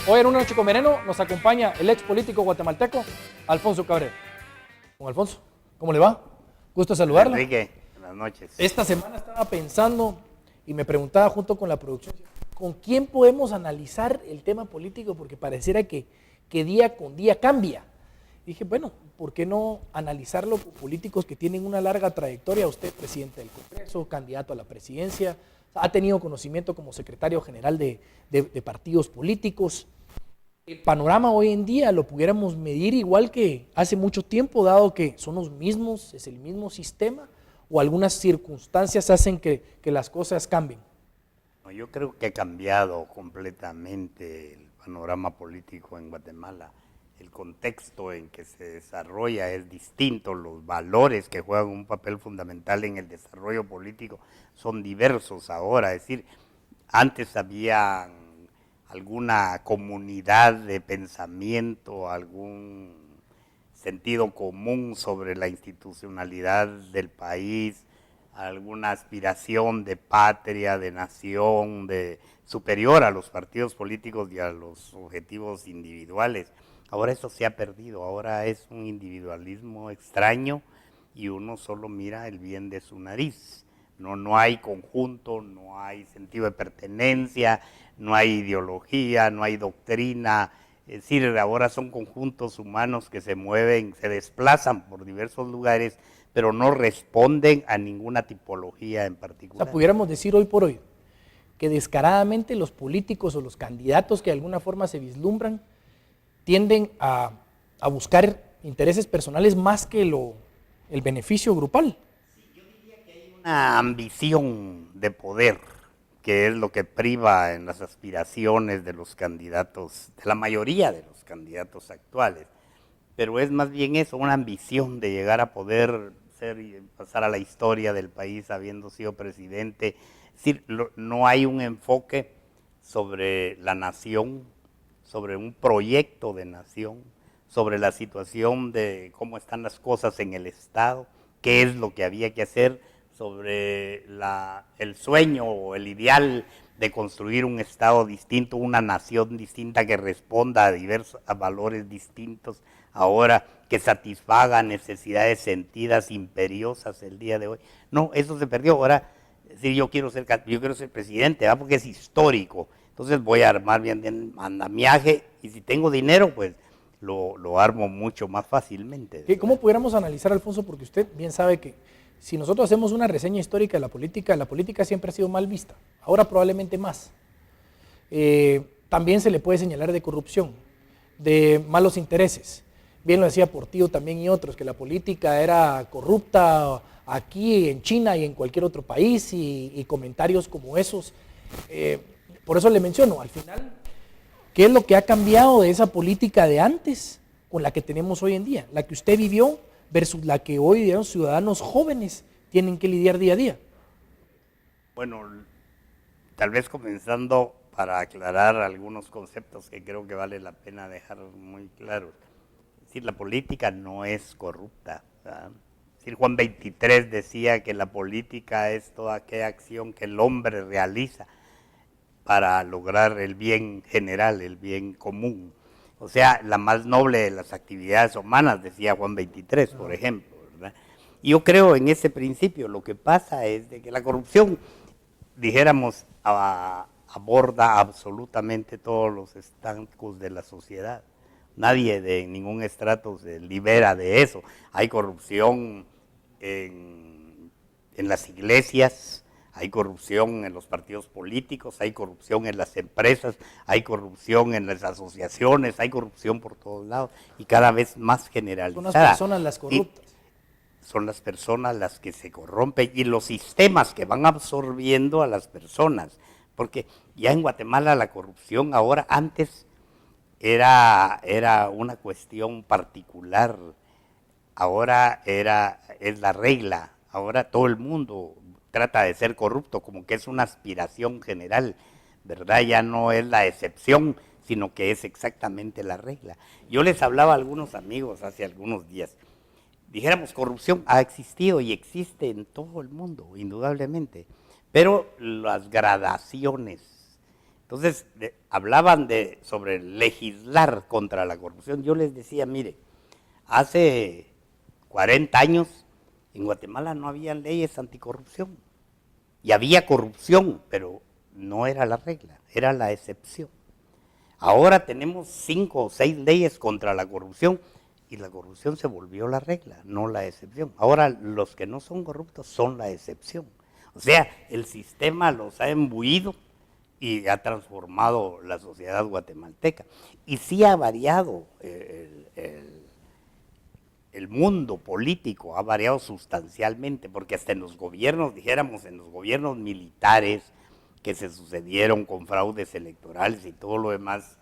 Hoy en Una Noche con Veneno nos acompaña el ex político guatemalteco Alfonso Cabrera. Don Alfonso, ¿cómo le va? Gusto saludarlo. Enrique, buenas noches. Esta semana estaba pensando y me preguntaba junto con la producción, ¿con quién podemos analizar el tema político? Porque pareciera que día con día cambia. Dije, bueno, ¿por qué no analizarlo con políticos que tienen una larga trayectoria? Usted, presidente del Congreso, candidato a la presidencia, ha tenido conocimiento como secretario general de partidos políticos. El panorama hoy en día lo pudiéramos medir igual que hace mucho tiempo, dado que son los mismos, es el mismo sistema, o algunas circunstancias hacen que las cosas cambien. Yo creo que ha cambiado completamente el panorama político en Guatemala. El contexto en que se desarrolla es distinto, los valores que juegan un papel fundamental en el desarrollo político son diversos ahora. Es decir, antes había alguna comunidad de pensamiento, algún sentido común sobre la institucionalidad del país, alguna aspiración de patria, de nación, de superior a los partidos políticos y a los objetivos individuales. Ahora eso se ha perdido, ahora es un individualismo extraño y uno solo mira el bien de su nariz. No hay conjunto, no hay sentido de pertenencia, no hay ideología, no hay doctrina. Es decir, ahora son conjuntos humanos que se mueven, se desplazan por diversos lugares, pero no responden a ninguna tipología en particular. O sea, pudiéramos decir hoy por hoy que descaradamente los políticos o los candidatos que de alguna forma se vislumbran tienden a buscar intereses personales más que el beneficio grupal. Yo diría que hay una ambición de poder, que es lo que priva en las aspiraciones de los candidatos, de la mayoría de los candidatos actuales. Pero es más bien eso, una ambición de llegar a poder ser y pasar a la historia del país habiendo sido presidente. Es decir, no hay un enfoque sobre la nación, sobre un proyecto de nación, sobre la situación de cómo están las cosas en el Estado, qué es lo que había que hacer, sobre el sueño o el ideal de construir un Estado distinto, una nación distinta que responda a valores distintos ahora, que satisfaga necesidades sentidas, imperiosas el día de hoy. No, eso se perdió. Ahora, sí, yo quiero ser presidente, ¿verdad? Porque es histórico. Entonces voy a armar bien andamiaje y si tengo dinero, pues lo armo mucho más fácilmente. ¿Cómo pudiéramos analizar, Alfonso? Porque usted bien sabe que si nosotros hacemos una reseña histórica de la política siempre ha sido mal vista, ahora probablemente más. También se le puede señalar de corrupción, de malos intereses. Bien lo decía Portillo también y otros, que la política era corrupta aquí en China y en cualquier otro país y comentarios como esos. Por eso le menciono, al final, ¿qué es lo que ha cambiado de esa política de antes con la que tenemos hoy en día? La que usted vivió versus la que hoy los ciudadanos jóvenes tienen que lidiar día a día. Bueno, tal vez comenzando para aclarar algunos conceptos que creo que vale la pena dejar muy claros. Es decir, la política no es corrupta, ¿verdad? Es decir, Juan 23 decía que la política es toda aquella acción que el hombre realiza para lograr el bien general, el bien común. O sea, la más noble de las actividades humanas, decía Juan 23, por ejemplo, ¿verdad? Y yo creo en ese principio. Lo que pasa es de que la corrupción, dijéramos, aborda absolutamente todos los estancos de la sociedad. Nadie de ningún estrato se libera de eso. Hay corrupción en las iglesias, hay corrupción en los partidos políticos, hay corrupción en las empresas, hay corrupción en las asociaciones, hay corrupción por todos lados y cada vez más generalizada. Son las personas las corruptas. Son las personas las que se corrompen y los sistemas que van absorbiendo a las personas. Porque ya en Guatemala la corrupción ahora, antes era una cuestión particular, ahora es la regla, ahora todo el mundo trata de ser corrupto, como que es una aspiración general, ¿verdad? Ya no es la excepción, sino que es exactamente la regla. Yo les hablaba a algunos amigos hace algunos días, dijéramos, corrupción ha existido y existe en todo el mundo, indudablemente, pero las gradaciones. Entonces, hablaban sobre legislar contra la corrupción. Yo les decía, mire, hace 40 años en Guatemala no había leyes anticorrupción. Y había corrupción, pero no era la regla, era la excepción. Ahora tenemos 5 o 6 leyes contra la corrupción y la corrupción se volvió la regla, no la excepción. Ahora los que no son corruptos son la excepción. O sea, el sistema los ha embuido y ha transformado la sociedad guatemalteca. Y sí ha variado el mundo político, ha variado sustancialmente, porque hasta en los gobiernos, dijéramos, en los gobiernos militares que se sucedieron con fraudes electorales y todo lo demás,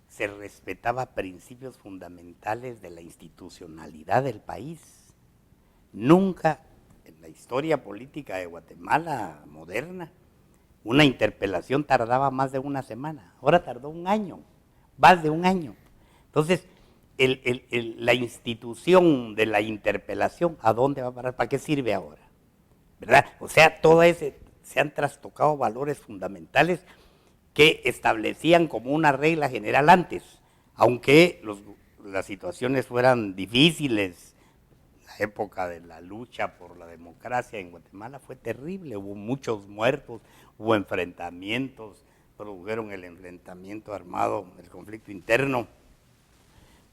se respetaba principios fundamentales de la institucionalidad del país. Nunca en la historia política de Guatemala moderna, una interpelación tardaba más de una semana, ahora tardó un año, más de un año. Entonces, la institución de la interpelación, ¿a dónde va a parar? ¿Para qué sirve ahora? ¿Verdad? O sea, se han trastocado valores fundamentales que establecían como una regla general antes, aunque las situaciones fueran difíciles. La época de la lucha por la democracia en Guatemala fue terrible, hubo muchos muertos, hubo enfrentamientos, produjeron el enfrentamiento armado, el conflicto interno,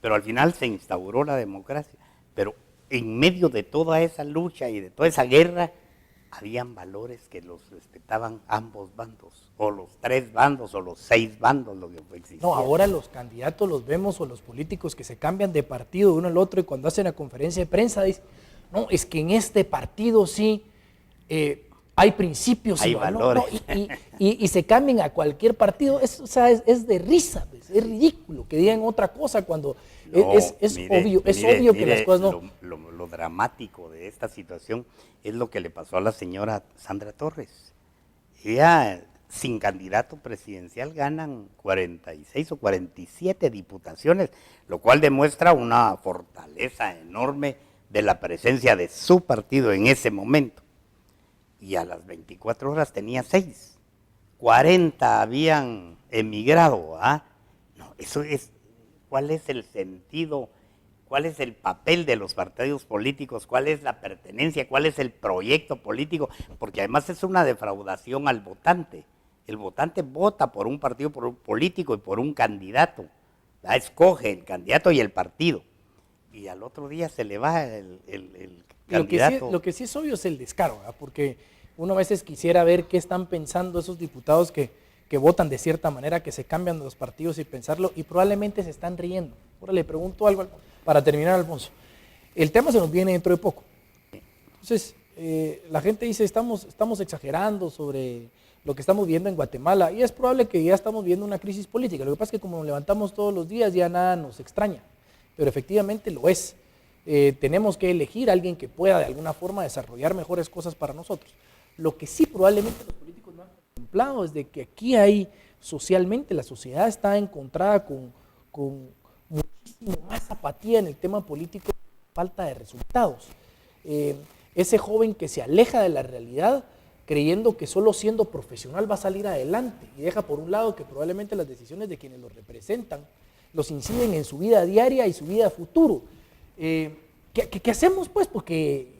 pero al final se instauró la democracia. Pero en medio de toda esa lucha y de toda esa guerra, habían valores que los respetaban ambos bandos, o los 3 bandos, o los 6 bandos, lo que existía. No, ahora los candidatos los vemos, o los políticos que se cambian de partido de uno al otro, y cuando hacen la conferencia de prensa dicen, no, es que en este partido sí hay principios, hay valores. No, y se cambian a cualquier partido. O sea, es de risa, pues, es ridículo que digan otra cosa cuando obvio que las cosas no. Lo dramático de esta situación es lo que le pasó a la señora Sandra Torres. Ella, sin candidato presidencial, ganan 46 o 47 diputaciones, lo cual demuestra una fortaleza enorme de la presencia de su partido en ese momento. Y a las 24 horas tenía 6, 40 habían emigrado. No, eso es, ¿cuál es el sentido? ¿Cuál es el papel de los partidos políticos? ¿Cuál es la pertenencia? ¿Cuál es el proyecto político? Porque además es una defraudación al votante. El votante vota por un partido político y por un candidato. Escoge el candidato y el partido. Y al otro día se le va el candidato. Lo que sí es obvio es el descaro, ¿verdad? Porque uno a veces quisiera ver qué están pensando esos diputados que votan de cierta manera, que se cambian de los partidos y pensarlo, y probablemente se están riendo. Ahora le pregunto algo para terminar, Alfonso. El tema se nos viene dentro de poco. Entonces, la gente dice, estamos exagerando sobre lo que estamos viendo en Guatemala, y es probable que ya estamos viendo una crisis política. Lo que pasa es que como nos levantamos todos los días, ya nada nos extraña, pero efectivamente lo es. Tenemos que elegir a alguien que pueda de alguna forma desarrollar mejores cosas para nosotros. Lo que sí probablemente los políticos no han contemplado es de que aquí hay socialmente, la sociedad está encontrada con muchísimo más apatía en el tema político, falta de resultados. Ese joven que se aleja de la realidad creyendo que solo siendo profesional va a salir adelante y deja por un lado que probablemente las decisiones de quienes los representan los inciden en su vida diaria y su vida futuro. ¿Qué hacemos pues? Porque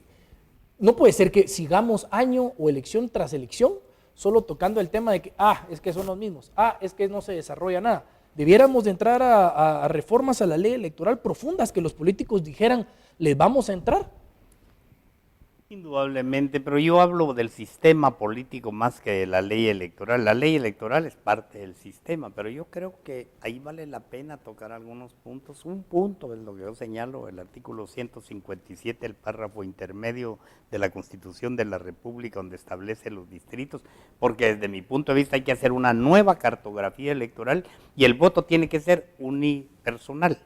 no puede ser que sigamos año o elección tras elección solo tocando el tema de que, es que son los mismos, es que no se desarrolla nada. Debiéramos de entrar a reformas a la ley electoral profundas que los políticos dijeran, les vamos a entrar. Indudablemente, pero yo hablo del sistema político más que de la ley electoral. La ley electoral es parte del sistema, pero yo creo que ahí vale la pena tocar algunos puntos. Un punto es lo que yo señalo, el artículo 157, el párrafo intermedio de la Constitución de la República, donde establece los distritos, porque desde mi punto de vista hay que hacer una nueva cartografía electoral y el voto tiene que ser unipersonal.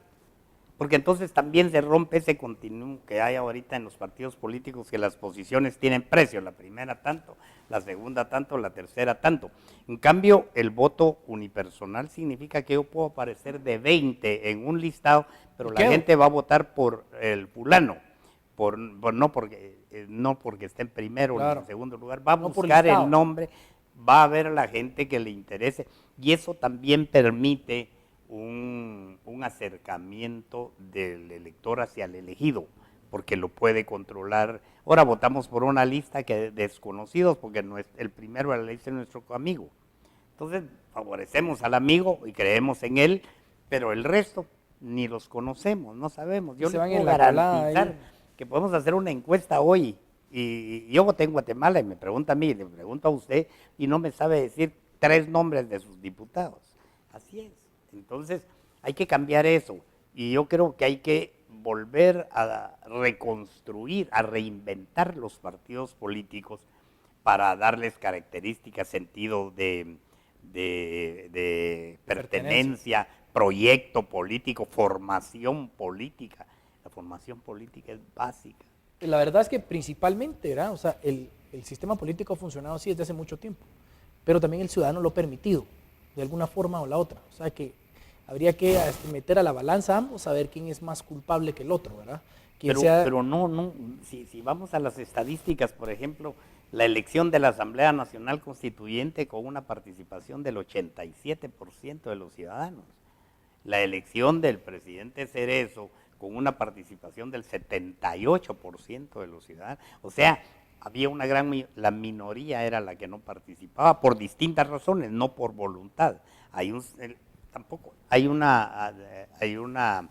Porque entonces también se rompe ese continuum que hay ahorita en los partidos políticos, que las posiciones tienen precio, la primera tanto, la segunda tanto, la tercera tanto. En cambio, el voto unipersonal significa que yo puedo aparecer de 20 en un listado, pero la gente va a votar por el fulano, no porque esté en primero o en segundo lugar, va a buscar el nombre, va a haber a la gente que le interese y eso también permite un acercamiento del elector hacia el elegido, porque lo puede controlar. Ahora votamos por una lista que desconocidos, porque no es, el primero de la lista es nuestro amigo. Entonces favorecemos al amigo y creemos en él, pero el resto ni los conocemos, no sabemos. Yo les puedo garantizar que podemos hacer una encuesta hoy, y yo voté en Guatemala y me pregunta a mí, le pregunto a usted, y no me sabe decir 3 nombres de sus diputados. Así es. Entonces hay que cambiar eso, y yo creo que hay que volver a reconstruir, a reinventar los partidos políticos para darles características, sentido de pertenencia, proyecto político, formación política. La formación política es básica. La verdad es que principalmente, ¿verdad? O sea, el sistema político ha funcionado así desde hace mucho tiempo, pero también el ciudadano lo ha permitido, de alguna forma o la otra. O sea que habría que meter a la balanza ambos, a ver quién es más culpable que el otro, ¿verdad? Pero no, si vamos a las estadísticas, por ejemplo, la elección de la Asamblea Nacional Constituyente con una participación del 87% de los ciudadanos, la elección del presidente Cerezo con una participación del 78% de los ciudadanos, o sea, había una la minoría era la que no participaba por distintas razones, no por voluntad. Hay una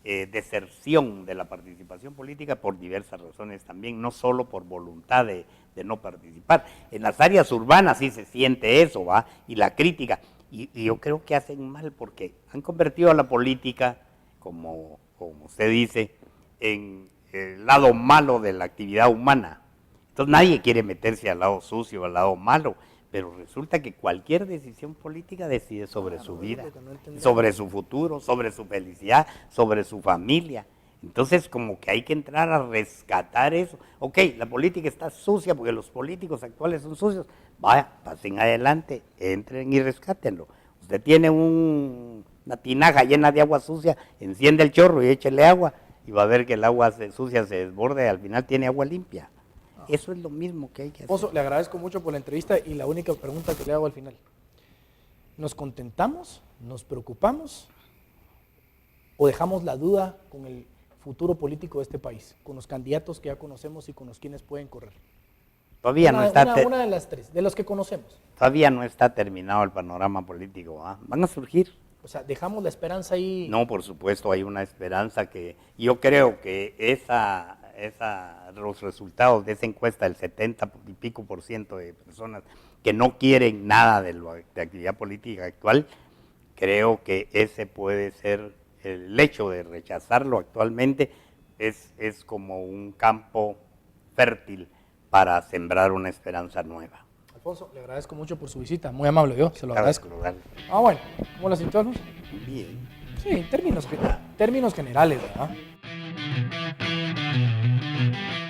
deserción de la participación política por diversas razones también, no solo por voluntad de no participar. En las áreas urbanas sí se siente eso, ¿va? Y la crítica, y yo creo que hacen mal porque han convertido a la política, como usted dice, en el lado malo de la actividad humana. Entonces nadie quiere meterse al lado sucio, al lado malo, pero resulta que cualquier decisión política decide sobre su vida, sobre su futuro, sobre su felicidad, sobre su familia. Entonces como que hay que entrar a rescatar eso. Ok, la política está sucia porque los políticos actuales son sucios. Vaya, pasen adelante, entren y rescátenlo. Usted tiene una tinaja llena de agua sucia, enciende el chorro y échele agua y va a ver que el agua sucia se desborde y al final tiene agua limpia. Eso es lo mismo que hay que hacer. Pozo, le agradezco mucho por la entrevista y la única pregunta que le hago al final. ¿Nos contentamos, nos preocupamos o dejamos la duda con el futuro político de este país, con los candidatos que ya conocemos y con los quienes pueden correr? Todavía no está una de las 3, de los que conocemos. Todavía no está terminado el panorama político, ¿eh? Van a surgir. O sea, dejamos la esperanza ahí. No, por supuesto, hay una esperanza que yo creo que los resultados de esa encuesta del 70 y pico % de personas que no quieren nada de actividad política actual, creo que ese puede ser el hecho de rechazarlo actualmente, es como un campo fértil para sembrar una esperanza nueva. Alfonso, le agradezco mucho por su visita, muy amable, yo se lo agradezco. Bueno, ¿cómo la sintió, Alfonso? Bien. Sí, en términos generales, ¿verdad?